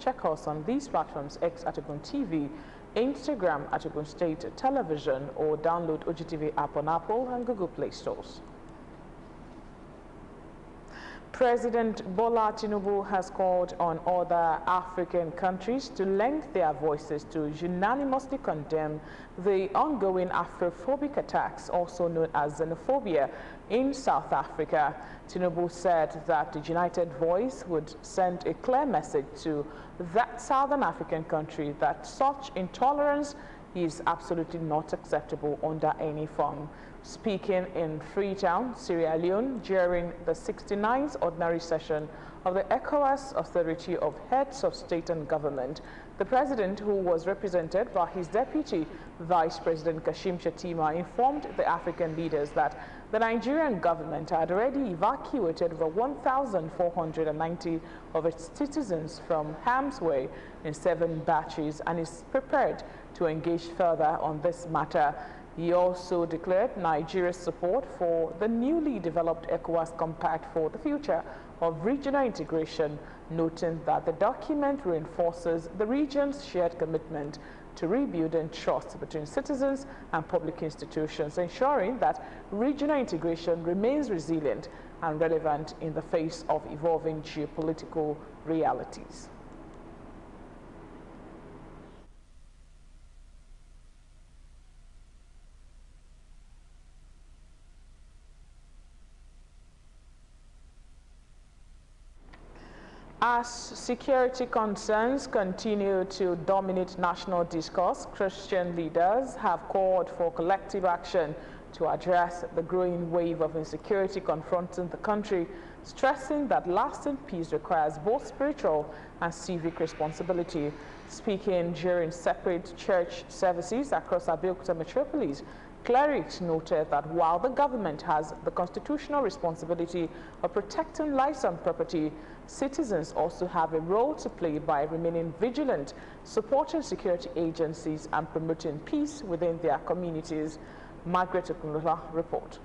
check us on these platforms: X at OGTV, Instagram at Ogun State Television, or download OGTV app on Apple and Google Play stores. President Bola Tinubu has called on other African countries to lend their voices to unanimously condemn the ongoing Afrophobic attacks, also known as xenophobia, in South Africa. Tinubu said that the united voice would send a clear message to that Southern African country that such intolerance is absolutely not acceptable under any form. Speaking in Freetown, Sierra Leone, during the 69th ordinary session of the ECOWAS Authority of Heads of State and Government, the president, who was represented by his deputy, Vice President Kashim Shettima, informed the African leaders that the Nigerian government had already evacuated over 1,490 of its citizens from harm's way in 7 batches and is prepared to engage further on this matter. He also declared Nigeria's support for the newly developed ECOWAS Compact for the future of regional integration, noting that the document reinforces the region's shared commitment to rebuilding trust between citizens and public institutions, ensuring that regional integration remains resilient and relevant in the face of evolving geopolitical realities. As security concerns continue to dominate national discourse, Christian leaders have called for collective action to address the growing wave of insecurity confronting the country, stressing that lasting peace requires both spiritual and civic responsibility. Speaking during separate church services across Abeokuta metropolis, clerics noted that while the government has the constitutional responsibility of protecting lives and property, citizens also have a role to play by remaining vigilant, supporting security agencies and promoting peace within their communities. Margaret Okunlola report.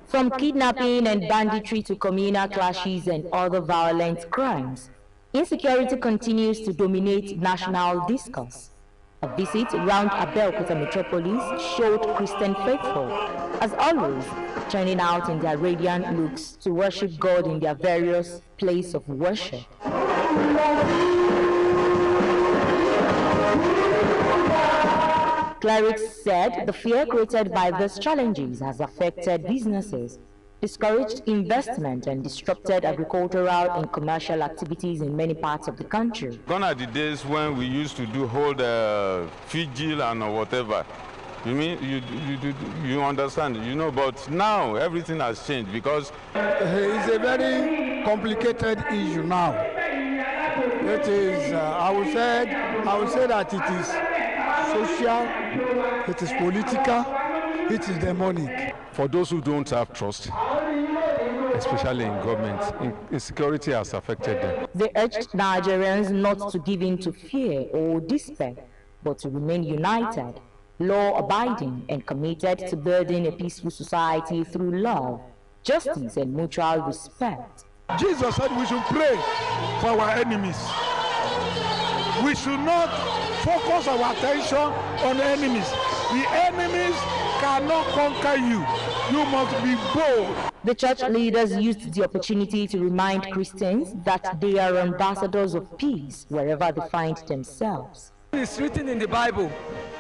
From kidnapping and banditry to communal clashes and other violent crimes, insecurity continues to dominate national discourse. A visit round Abeokuta metropolis showed Christian faithful, as always, turning out in their radiant looks to worship God in their various places of worship. Clerics said the fear created by these challenges has affected businesses, discouraged investment and disrupted agricultural and commercial activities in many parts of the country. Gone are the days when we used to hold vigil and whatever. You mean, you understand, but now everything has changed because it's a very complicated issue now. It is, I would say that it is social, it is political, it is demonic. For those who don't have trust, especially in government, insecurity has affected them. They urged Nigerians not to give in to fear or despair, but to remain united, law-abiding and committed to building a peaceful society through love, justice and mutual respect. Jesus said we should pray for our enemies. We should not focus our attention on enemies. The enemies cannot conquer you. You must be bold. The church leaders used the opportunity to remind Christians that they are ambassadors of peace wherever they find themselves. It's written in the Bible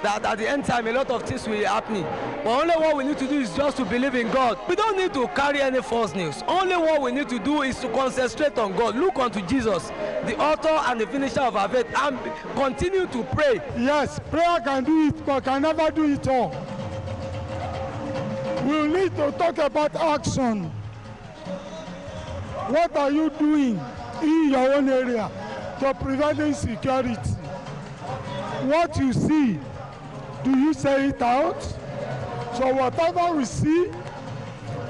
that at the end time a lot of things will happen. But only what we need to do is just to believe in God. We don't need to carry any false news. Only what we need to do is to concentrate on God. Look unto Jesus, the author and the finisher of our faith, and continue to pray. Yes, prayer can do it, but can never do it all. We need to talk about action. What are you doing in your own area to prevent insecurity? What you see, do you say it out? So whatever we see,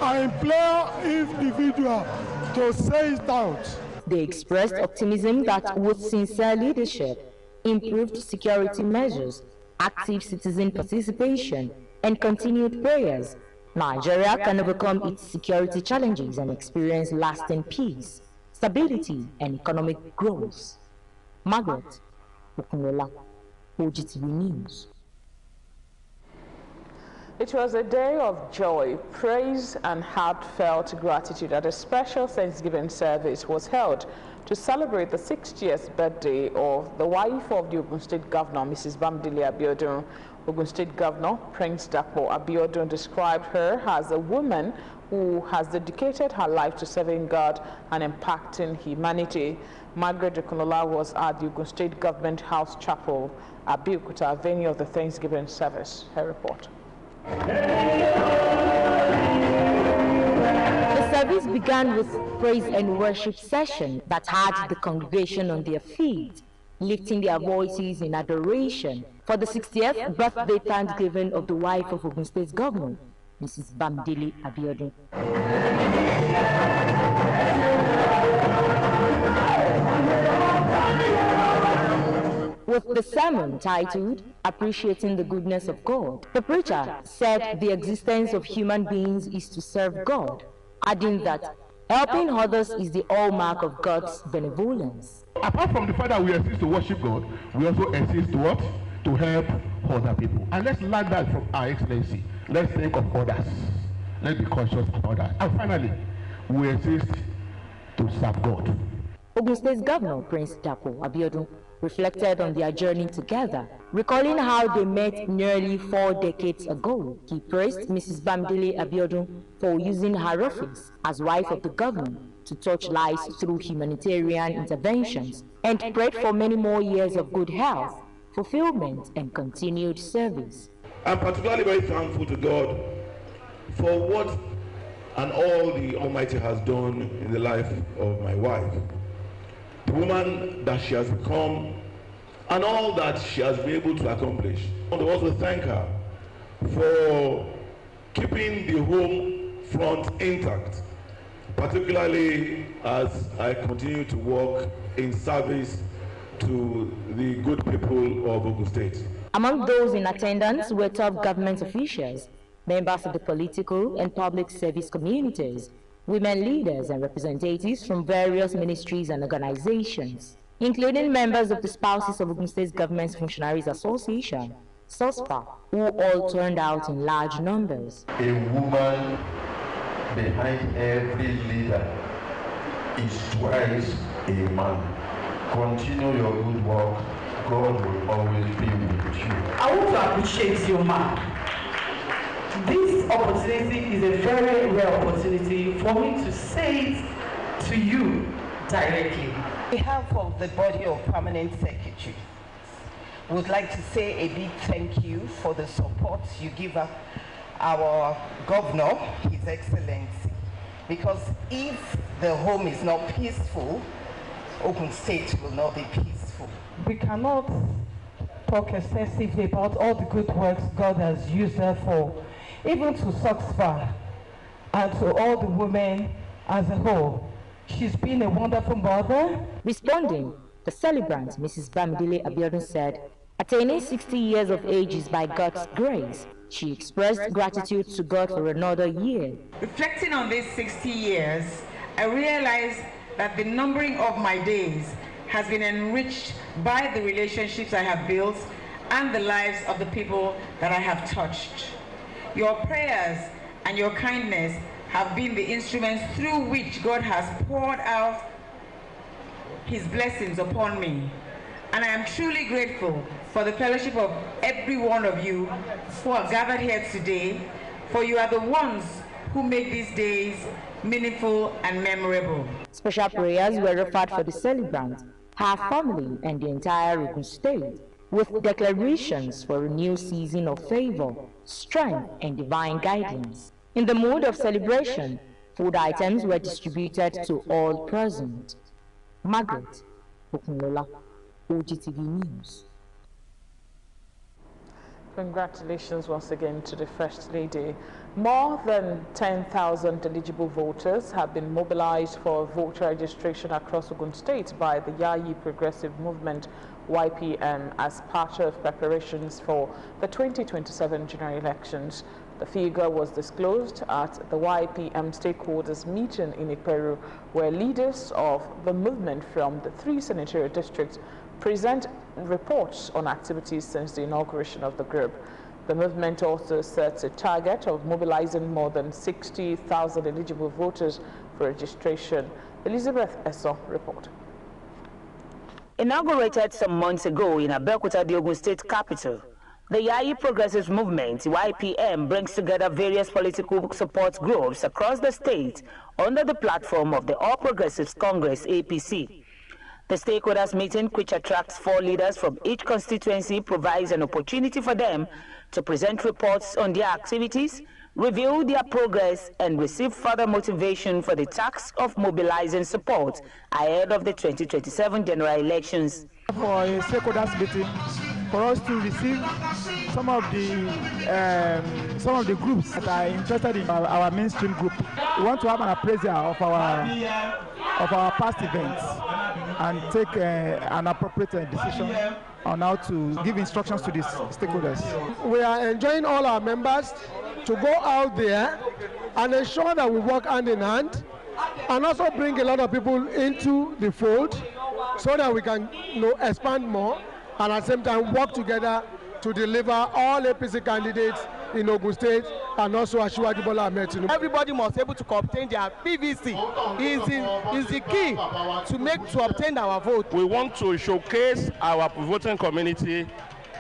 I implore individual to say it out. They expressed optimism that with sincere leadership, improved security measures, active citizen participation, and continued prayers, Nigeria can overcome its security challenges and experience lasting peace, stability, and economic growth. Margaret Okunlola, OGTV News. It was a day of joy, praise and heartfelt gratitude at a special Thanksgiving service was held to celebrate the 60th birthday of the wife of the Ogun State Governor, Mrs. Bamidele Abiodun. Ogun State Governor Prince Dapo Abiodun described her as a woman who has dedicated her life to serving God and impacting humanity. Margaret Okunlola was at the Ogun State Government House Chapel, Abeokuta, venue of the Thanksgiving service. Her report. The service began with praise and worship session that had the congregation on their feet, lifting their voices in adoration for the 60th birthday Thanksgiving of the wife of Ogun State Governor, Mrs. Bamidele Abiodun. With the sermon titled Appreciating the Goodness of God, the preacher said the existence of human beings is to serve God, adding that helping others is the hallmark of God's benevolence. Apart from the fact that we exist to worship God, we also exist to what? To help other people. And let's learn that from our Excellency. Let's think of others. Let's be conscious of others. And finally, we exist to serve God. Ogun State Governor Prince Dapo Abiodun reflected on their journey together, recalling how they met nearly 4 decades ago. He praised Mrs. Bamidele Abiodun for using her office as wife of the governor to touch lives through humanitarian interventions and prayed for many more years of good health, fulfillment, and continued service. I'm particularly very thankful to God for what and all the Almighty has done in the life of my wife. The woman that she has become and all that she has been able to accomplish. I want to also thank her for keeping the home front intact, particularly as I continue to work in service to the good people of Ogun State. Among those in attendance were top government officials, members of the political and public service communities, women leaders and representatives from various ministries and organizations, including members of the Spouses of Ogun State Government Functionaries Association, SOSPA, who all turned out in large numbers. A woman behind every leader is twice a man. Continue your good work. God will always be with you. I want to appreciate you, man. This opportunity is a very rare opportunity for me to say it to you directly. On behalf of the body of permanent secretaries, we would like to say a big thank you for the support you give our governor, His Excellency. Because if the home is not peaceful, Ogun State will not be peaceful. We cannot talk excessively about all the good works God has used her for, even to SOSPA and to all the women as a whole. She's been a wonderful mother. Responding, the celebrant, Mrs. Bamidele Abiodun, said, attaining 60 years of age is by God's grace. She expressed gratitude to God for another year. Reflecting on these 60 years, I realized that the numbering of my days has been enriched by the relationships I have built and the lives of the people that I have touched. Your prayers and your kindness have been the instruments through which God has poured out His blessings upon me. And I am truly grateful for the fellowship of every one of you who are gathered here today, for you are the ones who make these days meaningful and memorable. Special prayers were offered for the celebrant, her family, and the entire Ogun State, with declarations for a new season of favor, strength, and divine guidance. In the mood of celebration, food items were distributed to all present. Margaret Okunlola, OGTV News. Congratulations once again to the First Lady. More than 10,000 eligible voters have been mobilized for voter registration across Ogun State by the Yayi Progressive Movement, YPM, as part of preparations for the 2027 general elections. The figure was disclosed at the YPM stakeholders meeting in Iperu, where leaders of the movement from the 3 senatorial districts present reports on activities since the inauguration of the group. The movement also sets a target of mobilizing more than 60,000 eligible voters for registration. Elizabeth Esso report. Inaugurated some months ago in Abeokuta, the Ogun State capital, the Yayi Progressive Movement, YPM, brings together various political support groups across the state under the platform of the All Progressives Congress, APC. The stakeholders meeting, which attracts 4 leaders from each constituency, provides an opportunity for them to present reports on their activities, review their progress, and receive further motivation for the task of mobilizing support ahead of the 2027 general elections. For a stakeholders meeting, for us to receive some of the groups that are interested in our mainstream group. We want to have an appraisal of our past events and take an appropriate decision on how to give instructions to the stakeholders. We are enjoying all our members to go out there and ensure that we work hand in hand and also bring a lot of people into the fold so that we can expand more and at the same time work together to deliver all APC candidates in Ogun State and also Asiwaju Bola Ahmed Tinubu. Everybody must be able to obtain their PVC. Is the key to obtain our vote. We want to showcase our voting community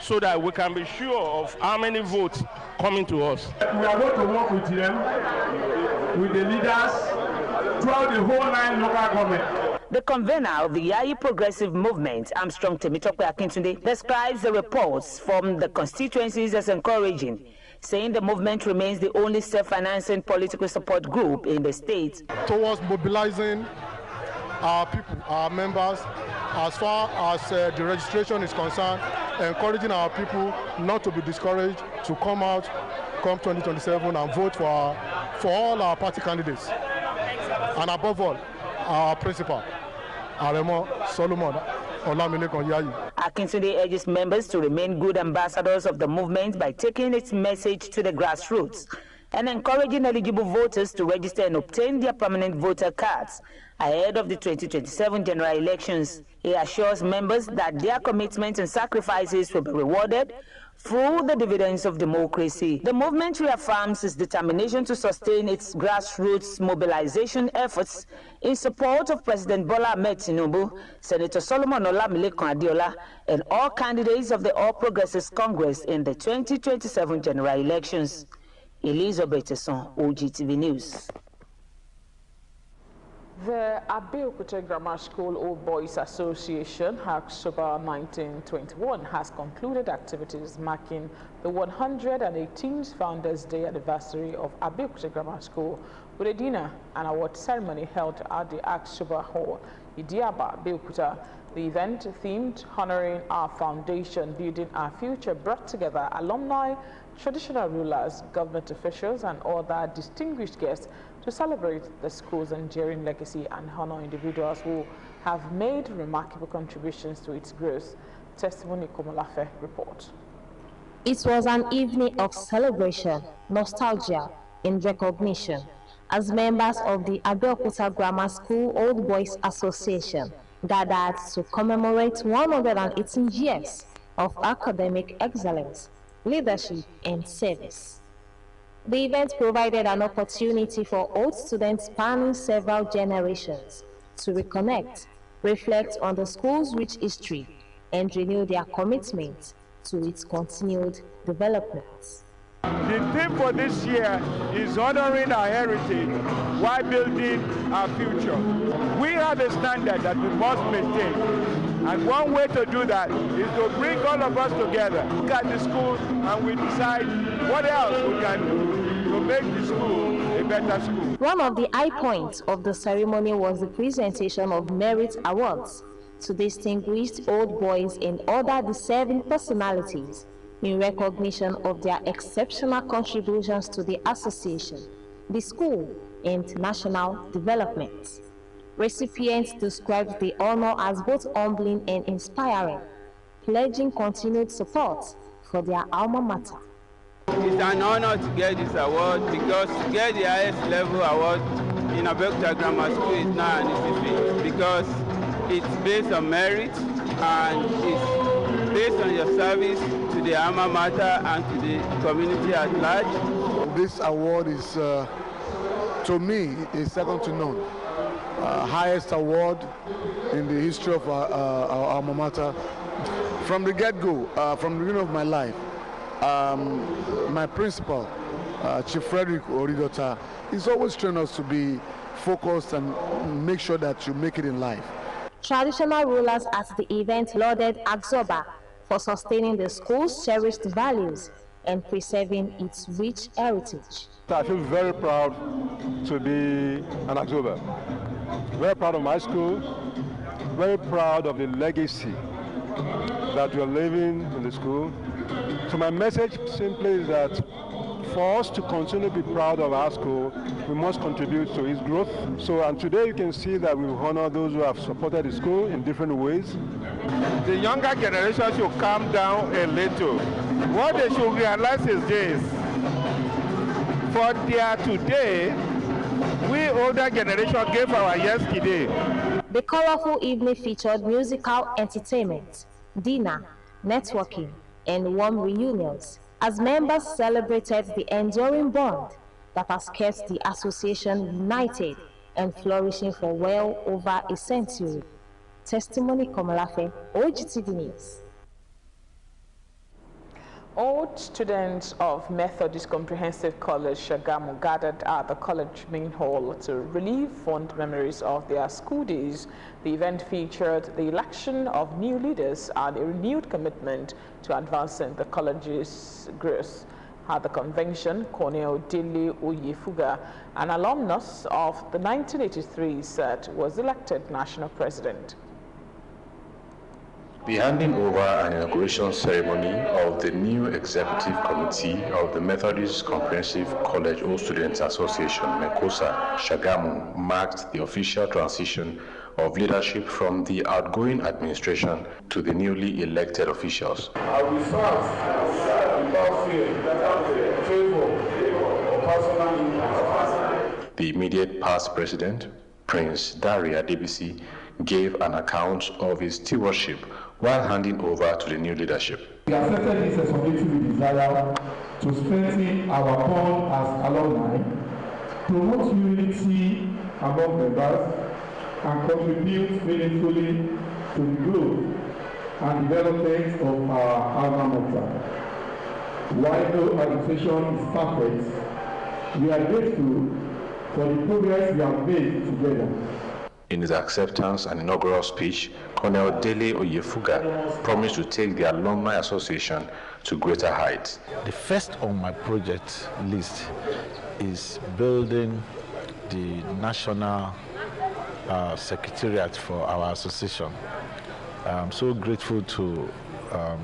so that we can be sure of how many votes coming to us. We are going to work with them, with the leaders, throughout the whole 9 local governments. The convener of the Yayi Progressive Movement, Armstrong Temitope Akintunde, describes the reports from the constituencies as encouraging, saying the movement remains the only self-financing political support group in the state. Towards mobilizing our people, our members, as far as the registration is concerned, encouraging our people not to be discouraged, to come out, come 2027 and vote for all our party candidates. And above all, our principal, Aremo Solomon Olamilekan Yayi. Akintunde urges members to remain good ambassadors of the movement by taking its message to the grassroots and encouraging eligible voters to register and obtain their permanent voter cards ahead of the 2027 general elections. He assures members that their commitments and sacrifices will be rewarded through the dividends of democracy. The movement reaffirms its determination to sustain its grassroots mobilization efforts in support of President Bola Ahmed Tinubu, Senator Solomon Olamilekan Adeola, and all candidates of the All Progressives Congress in the 2027 general elections. Elizabeth Esson, OGTV News. The Abeokuta Grammar School Old Boys Association, October 1921, has concluded activities marking the 118th Founders' Day anniversary of Abeokuta Grammar School with a dinner and award ceremony held at the October Hall, Idiaba, Abeokuta. The event, themed honoring our foundation, building our future, brought together alumni, traditional rulers, government officials, and other distinguished guests to celebrate the school's enduring legacy and honor individuals who have made remarkable contributions to its growth. Testimony Komolafe report. It was an evening of celebration, nostalgia, and recognition as members of the Abeokuta Grammar School Old Boys Association gathered to commemorate 118 years of academic excellence, leadership, and service. The event provided an opportunity for old students spanning several generations to reconnect, reflect on the school's rich history, and renew their commitment to its continued development. The theme for this year is honoring our heritage while building our future. We have a standard that we must maintain, and one way to do that is to bring all of us together, look at the school, and we decide what else we can do to make the school a better school. One of the high points of the ceremony was the presentation of merit awards to distinguished old boys and other deserving personalities in recognition of their exceptional contributions to the association, the school, and national development. Recipients described the honor as both humbling and inspiring, pledging continued support for their alma mater. It's an honor to get this award because to get the highest level award in Abeokuta Grammar School is not an easy feat because it's based on merit and it's based on your service to the alma mater and to the community at large. This award is, to me, is second to none. Highest award in the history of our alma mater. From the get-go, from the beginning of my life, my principal, Chief Frederick Oridota, is always trained us to be focused and make sure that you make it in life. Traditional rulers at the event lauded Agzoba for sustaining the school's cherished values and preserving its rich heritage. I feel very proud to be an Agzoba. Very proud of my school, very proud of the legacy that we are living in the school. So my message simply is that for us to continue to be proud of our school, we must contribute to its growth. So, and today you can see that we honor those who have supported the school in different ways. The younger generation should calm down a little. What they should realize is this: for their today, we older generation gave our yesterday. The colorful evening featured musical entertainment, dinner, networking, and warm reunions as members celebrated the enduring bond that has kept the association united and flourishing for well over a century. Testimony Komalafe, OGTV News. Old students of Methodist Comprehensive College Shagamu gathered at the college main hall to relive fond memories of their school days. The event featured the election of new leaders and a renewed commitment to advancing the college's growth. At the convention, Colonel Dele Oyefuga, an alumnus of the 1983 set, was elected national president. The handing over and inauguration ceremony of the new executive committee of the Methodist Comprehensive College Old Students Association, MECOSA, Shagamu, marked the official transition of leadership from the outgoing administration to the newly elected officials. I will serve without fear, favor, or personal interest. The immediate past president, Prince Daria Debisi, gave an account of his stewardship while handing over to the new leadership. We accepted this responsibility with desire to strengthen our bond as alumni, promote unity among members, and contribute meaningfully to the growth and development of our alma mater. While no administration is perfect, we are grateful for the progress we have made together. In his acceptance and inaugural speech, Colonel Dele Oyefuga promised to take the Alumni Association to greater heights. The first on my project list is building the national secretariat for our association. I'm so grateful to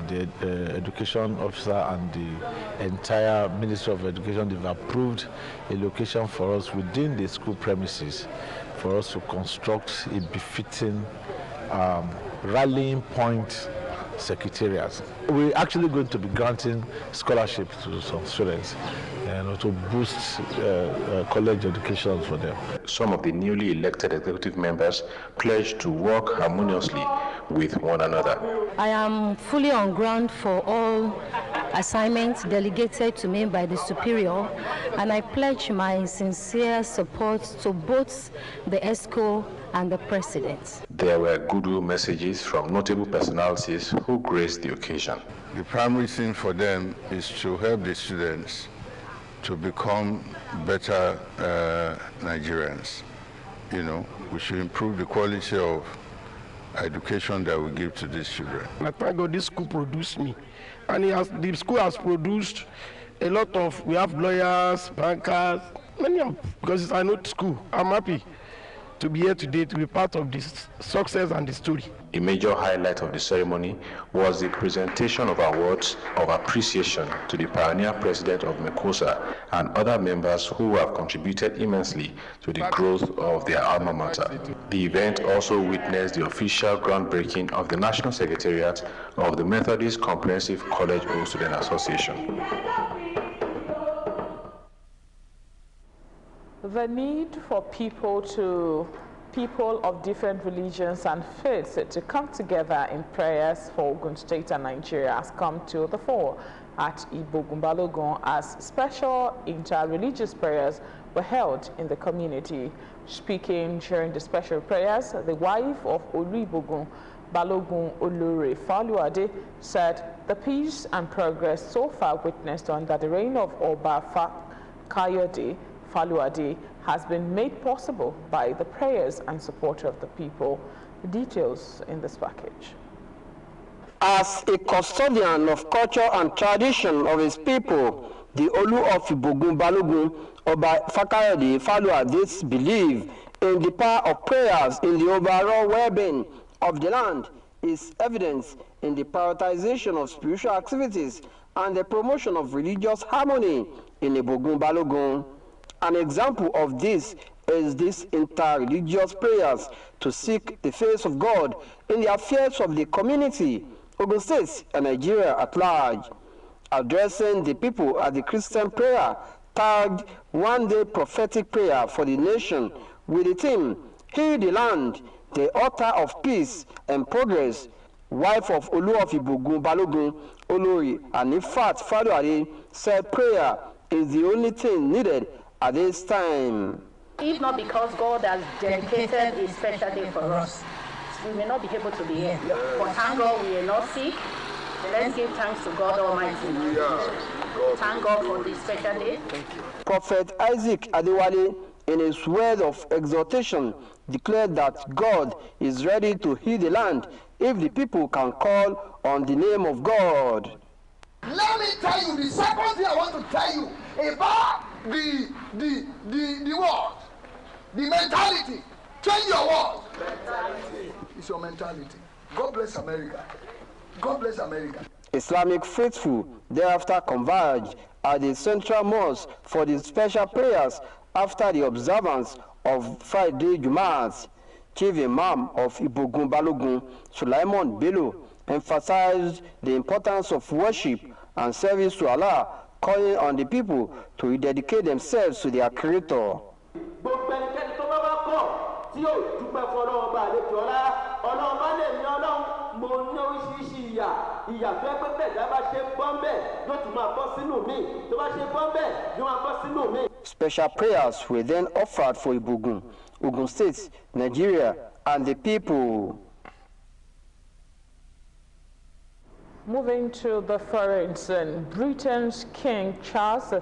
the education officer and the entire Ministry of Education. They've approved a location for us within the school premises for us to construct a befitting rallying point secretariat. We're actually going to be granting scholarships to some students and to boost college education for them. Some of the newly elected executive members pledged to work harmoniously with one another. I am fully on ground for all assignments delegated to me by the superior, and I pledge my sincere support to both the ESCO and the president. There were goodwill messages from notable personalities who graced the occasion. The primary thing for them is to help the students to become better Nigerians. You know, we should improve the quality of education that we give to these children. I thank God this school produced me, and the school has produced a lot of, we have lawyers, bankers, many of, because I know the school. I'm happy to be here today to be part of this success and the story. A major highlight of the ceremony was the presentation of awards of appreciation to the pioneer president of MECOSA and other members who have contributed immensely to the growth of their alma mater. The event also witnessed the official groundbreaking of the National Secretariat of the Methodist Comprehensive College Old Student Association. The need for people to people of different religions and faiths to come together in prayers for Ogun State and Nigeria has come to the fore at Ibogun Balogun as special inter-religious prayers were held in the community. Speaking during the special prayers, the wife of Olu Ibogun Balogun Olore Faluade said the peace and progress so far witnessed under the reign of Oba Kayode Faluade has been made possible by the prayers and support of the people. The details in this package. As a custodian of culture and tradition of his people, the Olu of Ibogun Balogun Oba Kayode Faluade believe in the power of prayers in the overall well-being of the land is evidence in the prioritization of spiritual activities and the promotion of religious harmony in Ibogun Balogun. An example of this is these inter-religious prayers to seek the face of God in the affairs of the community, Ogun State and Nigeria at large. Addressing the people at the Christian prayer tagged one-day prophetic prayer for the nation with the theme, Heal the Land, the altar of peace and progress, wife of Olu of Ibogun Balogun, Olori Anifat Faluade said prayer is the only thing needed at this time. If not because God has dedicated a special day for us, we may not be able to be here. But thank God we are not sick. Let's give thanks to God Almighty. Thank God for this special day. Prophet Isaac Adewale, in his word of exhortation, declared that God is ready to heal the land if the people can call on the name of God. Let me tell you the second thing I want to tell you about the world, the mentality. Change your world. It's your mentality. God bless America. God bless America. Islamic faithful thereafter converged at the central mosque for the special prayers after the observance of Friday Jumat. Chief Imam of Ibogun Balogun, Sulaiman Bello, emphasized the importance of worship and service to Allah, calling on the people to rededicate themselves to their Creator. Special prayers were then offered for Ibogun, Ogun State, Nigeria, and the people. Moving to the foreign scene, Britain's King Charles